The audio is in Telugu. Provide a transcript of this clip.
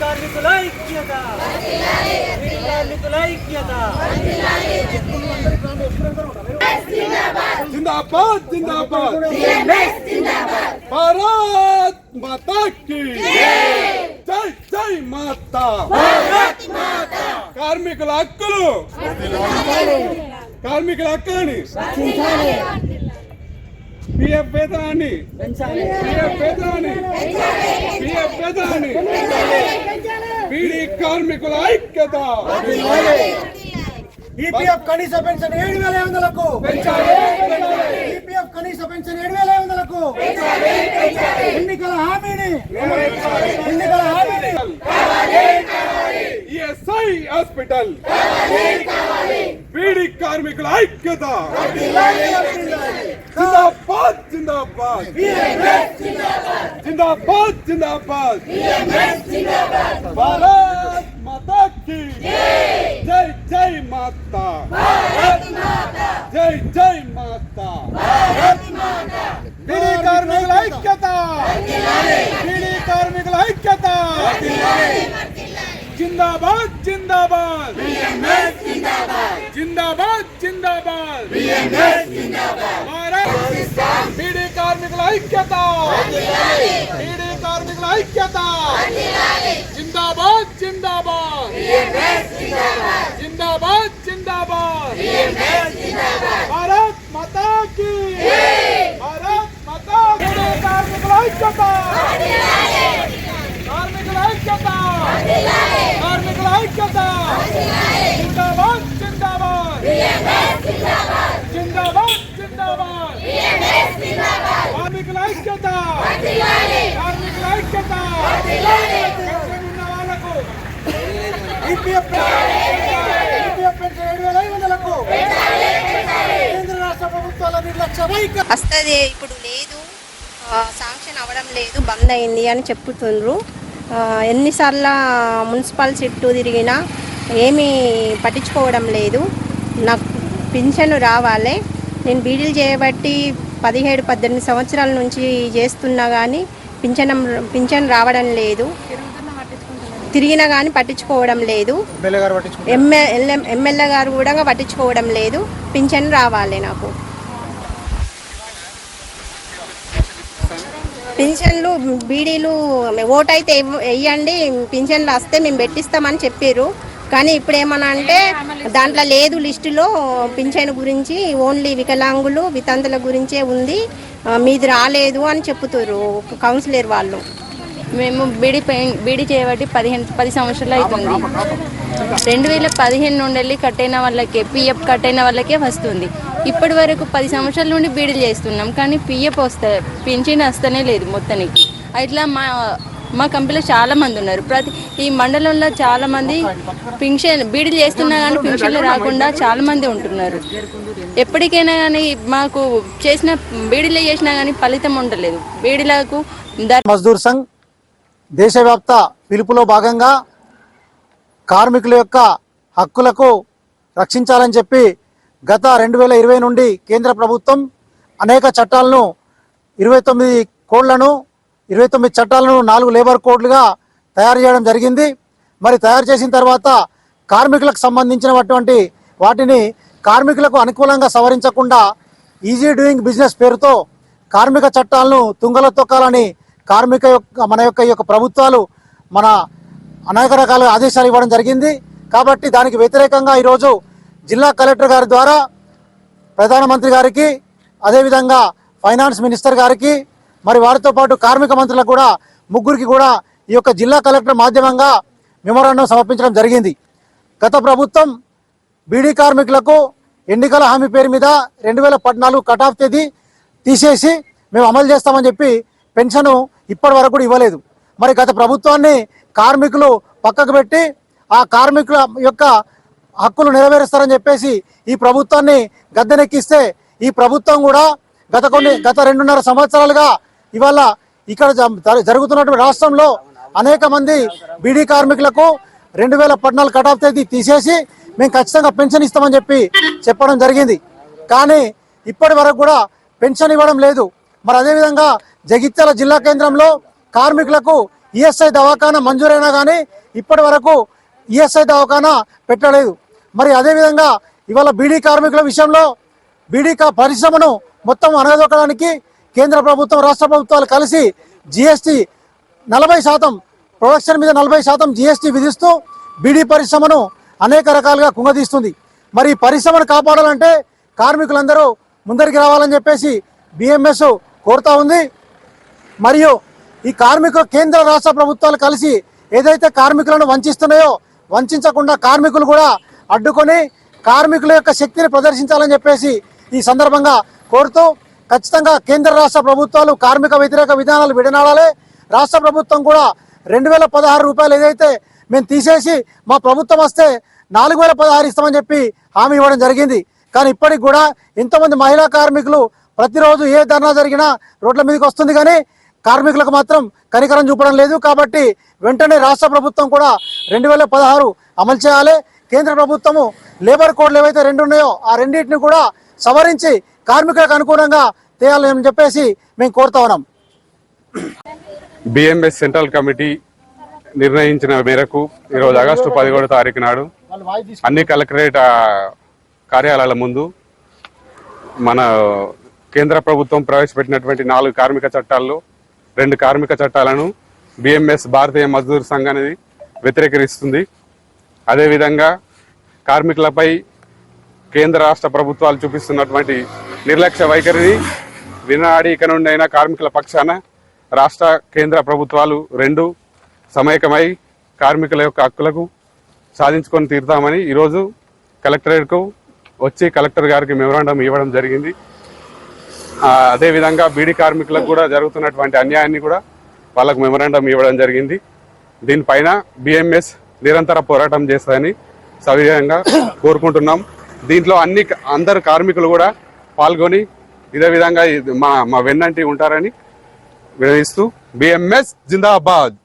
కార్మికుల ఐక్యత, కార్మికుల ఐక్యత. जिंदाबाद जिंदाबाद भारत माता की जय जय माता కార్మికుల హక్కులు కార్మికుల హక్కులని పిఎఫ్ వేతనాన్ని బీడీ కార్మికుల ఐక్యత ఈపీఎఫ్ కనీస పెన్షన్ 7,500కు పెంచాలి. ఈపీఎఫ్ కనీస పెన్షన్ 7,500కు పెంచాలి. ఎన్నికల హామీని ఈఎస్ఐ హాస్పిటల్ బీడీ కార్మికుల ఐక్యత జిందాబాద్ జిందాబాద్ జిందాబాద్ జిందాబాద్ భారత్ మాతా की जय जय माता जय जय माता बीडी कार्मिकुల ఐక్యత बीडी కార్మికుల ఐక్యత जिंदाबाद जिंदाबाद जिंदाबाद जिंदाबाद बीडी कार्मिकुల ఐక్యత बीडी కార్మికుల ఐక్యత जिंदाबाद जिंदाबाद जिंदाबाद जिंदाबाद भारत माता की भारत माता की कार्मिकुల ఐక్యత కార్మికుల ఐక్యత కార్మికుల ఐక్యత जिंदाबाद जिंदाबाद जिंदाबाद जिंदाबाद కార్మికుల ఐక్యత కార్మికుల ఐక్యత ఈపీఎఫ్ పెన్షన్ 7,500కు కేంద్ర రాష్ట్ర ప్రభుత్వాల నిర్లక్ష్య వైఖరి వస్తుంది. ఇప్పుడు లేదు, శాంక్షన్ అవ్వడం లేదు, బంద్ అయింది అని చెప్తున్నారు. ఎన్నిసార్లు మున్సిపల్ చుట్టూ తిరిగినా ఏమీ పట్టించుకోవడం లేదు. నాకు పింఛను రావాలి. నేను బీడీలు చేయబట్టి 17-18 సంవత్సరాల నుంచి చేస్తున్నా కానీ పింఛన్ రావడం లేదు. తిరిగినా కానీ పట్టించుకోవడం లేదు. ఎమ్మెల్యే గారు కూడా పట్టించుకోవడం లేదు. పింఛన్ రావాలి నాకు. పింఛన్లు బీడీలు ఓటు అయితే వేయండి, పింఛన్లు వస్తే మేము పెట్టిస్తామని చెప్పారు. కానీ ఇప్పుడు ఏమన్నా అంటే దాంట్లో లేదు లిస్టులో పింఛన్ గురించి, ఓన్లీ వికలాంగులు వితంతుల గురించే ఉంది, మీది రాలేదు అని చెప్తారు కౌన్సిలర్ వాళ్ళు. మేము బీడీ చేయబట్టి 10 సంవత్సరాలు అవుతుంది. 2015 నుండి వెళ్ళి కట్టైన వాళ్ళకే, పిఎఫ్ కట్టైన వాళ్ళకే వస్తుంది. ఇప్పటి వరకు 10 సంవత్సరాల నుండి బీడీలు చేస్తున్నాం, కానీ పిఎఫ్ పింఛన్ వస్తూనే లేదు మొత్తానికి. ఇట్లా మా కంపెనీలో చాలా మంది ఉన్నారు. ఈ మండలంలో చాలా మంది బీడీలు చేస్తున్నా కానీ పింఛన్లు రాకుండా చాలా మంది ఉంటున్నారు. ఎప్పటికైనా కానీ మాకు చేసిన బీడీలు చేసినా కానీ ఫలితం ఉండలేదు. బీడీలకు మజ్దూర్ సంఘ్ దేశవ్యాప్త పిలుపులో భాగంగా కార్మికుల యొక్క హక్కులకు రక్షించాలని చెప్పి గత 2020 నుండి కేంద్ర ప్రభుత్వం అనేక చట్టాలను 29 కోడ్లను 29 చట్టాలను 4 లేబర్ కోడ్లుగా తయారు చేయడం జరిగింది. మరి తయారు చేసిన తర్వాత కార్మికులకు సంబంధించినటువంటి వాటిని కార్మికులకు అనుకూలంగా సవరించకుండా ఈజీ డూయింగ్ బిజినెస్ పేరుతో కార్మిక చట్టాలను తుంగలో తొక్కాలని మన యొక్క ప్రభుత్వాలు అనేక రకాల ఆదేశాలు ఇవ్వడం జరిగింది. కాబట్టి దానికి వ్యతిరేకంగా ఈరోజు జిల్లా కలెక్టర్ గారి ద్వారా ప్రధానమంత్రి గారికి, అదేవిధంగా ఫైనాన్స్ మినిస్టర్ గారికి, మరి వారితో పాటు కార్మిక మంత్రులకు కూడా ముగ్గురికి కూడా ఈ యొక్క జిల్లా కలెక్టర్ మాధ్యమంగా మెమోరాండం సమర్పించడం జరిగింది. గత ప్రభుత్వం బీడీ కార్మికులకు ఎన్నికల హామీ పేరు మీద 2014 కటాఫ్ తేదీ తీసేసి మేము అమలు చేస్తామని చెప్పి పెన్షన్ ఇప్పటి వరకు కూడా ఇవ్వలేదు. మరి గత ప్రభుత్వాన్ని కార్మికులు పక్కకు పెట్టి ఆ కార్మికుల యొక్క హక్కులు నెరవేరుస్తారని చెప్పేసి ఈ ప్రభుత్వాన్ని గద్దెనెక్కిస్తే ఈ ప్రభుత్వం కూడా గత 2.5 సంవత్సరాలుగా ఇవాళ ఇక్కడ జరుగుతున్నటువంటి రాష్ట్రంలో అనేక మంది బీడీ కార్మికులకు 2014 కటాఫ్ తేదీ తీసేసి మేము ఖచ్చితంగా పెన్షన్ ఇస్తామని చెప్పడం జరిగింది. కానీ ఇప్పటి వరకు కూడా పెన్షన్ ఇవ్వడం లేదు. మరి అదేవిధంగా జగిత్యాల జిల్లా కేంద్రంలో కార్మికులకు ఈఎస్ఐ దవాఖానా మంజూరైనా కానీ ఇప్పటి వరకు ఈఎస్ఐ దవాఖానా పెట్టలేదు. మరి అదేవిధంగా ఇవాళ బీడీ కార్మికుల విషయంలో బీడీ పరిశ్రమను మొత్తం అనగదొక్కడానికి కేంద్ర ప్రభుత్వం రాష్ట్ర ప్రభుత్వాలు కలిసి జిఎస్టీ 40% ప్రొడక్షన్ మీద 40% జిఎస్టీ విధిస్తూ బీడీ పరిశ్రమను అనేక రకాలుగా కుంగదీస్తుంది. మరి ఈ పరిశ్రమను కాపాడాలంటే కార్మికులందరూ ముందరికి రావాలని చెప్పేసి బిఎంఎస్ కోరుతా ఉంది. మరియు ఈ కార్మికులు కేంద్ర రాష్ట్ర ప్రభుత్వాలు కలిసి ఏదైతే కార్మికులను వంచిస్తున్నాయో వంచకుండా కార్మికులు కూడా అడ్డుకొని కార్మికుల యొక్క శక్తిని ప్రదర్శించాలని చెప్పేసి ఈ సందర్భంగా కోరుతూ ఖచ్చితంగా కేంద్ర రాష్ట్ర ప్రభుత్వాలు కార్మిక వ్యతిరేక విధానాలు విడనాడాలి. రాష్ట్ర ప్రభుత్వం కూడా 2016 రూపాయలు ఏదైతే మేము తీసేసి మా ప్రభుత్వం వస్తే 4016 ఇస్తామని చెప్పి హామీ ఇవ్వడం జరిగింది. కానీ ఇప్పటికి కూడా ఎంతోమంది మహిళా కార్మికులు ప్రతిరోజు ఏ ధర్నా జరిగినా రోడ్ల మీదకి వస్తుంది, కానీ కార్మికులకు మాత్రం కనికరం చూపడం లేదు. కాబట్టి వెంటనే రాష్ట్ర ప్రభుత్వం కూడా 2016 అమలు చేయాలి. కేంద్ర ప్రభుత్వము లేబర్ కోడ్లు ఏవైతే 2 ఉన్నాయో ఆ రెండింటిని కూడా సవరించి కార్మికులకు అనుకూలంగా తేయాలని చెప్పేసి మేము కోరుతా ఉన్నాం. బిఎంఎస్ సెంట్రల్ కమిటీ నిర్ణయించిన మేరకు ఈరోజు ఆగస్టు 11వ తారీఖు నాడు అన్ని కలెక్టరేట్ కార్యాలయాల ముందు మన కేంద్ర ప్రభుత్వం ప్రవేశపెట్టినటువంటి 4 కార్మిక చట్టాల్లో 2 కార్మిక చట్టాలను బిఎంఎస్ భారతీయ మజ్దూర్ సంఘ్ అనేది వ్యతిరేకరిస్తుంది. అదేవిధంగా కార్మికులపై కేంద్ర రాష్ట్ర ప్రభుత్వాలు చూపిస్తున్నటువంటి నిర్లక్ష్య వైఖరిని వినాడి ఇక నుండి అయినా కార్మికుల పక్షాన రాష్ట్ర కేంద్ర ప్రభుత్వాలు 2 సమైక్యమై కార్మికుల యొక్క హక్కులకు సాధించుకొని తీరుతామని ఈరోజు కలెక్టరేట్కు వచ్చి కలెక్టర్ గారికి మెమోరాండం ఇవ్వడం జరిగింది. అదేవిధంగా బీడీ కార్మికులకు కూడా జరుగుతున్నటువంటి అన్యాయాన్ని కూడా వాళ్ళకు మెమోరాండం ఇవ్వడం జరిగింది. దీనిపైన బిఎంఎస్ నిరంతర పోరాటం చేస్తుందని సవినయంగా కోరుకుంటున్నాం. దీంట్లో అందరు కార్మికులు కూడా పాల్గొని ఇదే విధంగా మా వెన్నంటి ఉంటారని వివరిస్తూ బిఎంఎస్ జిందాబాద్.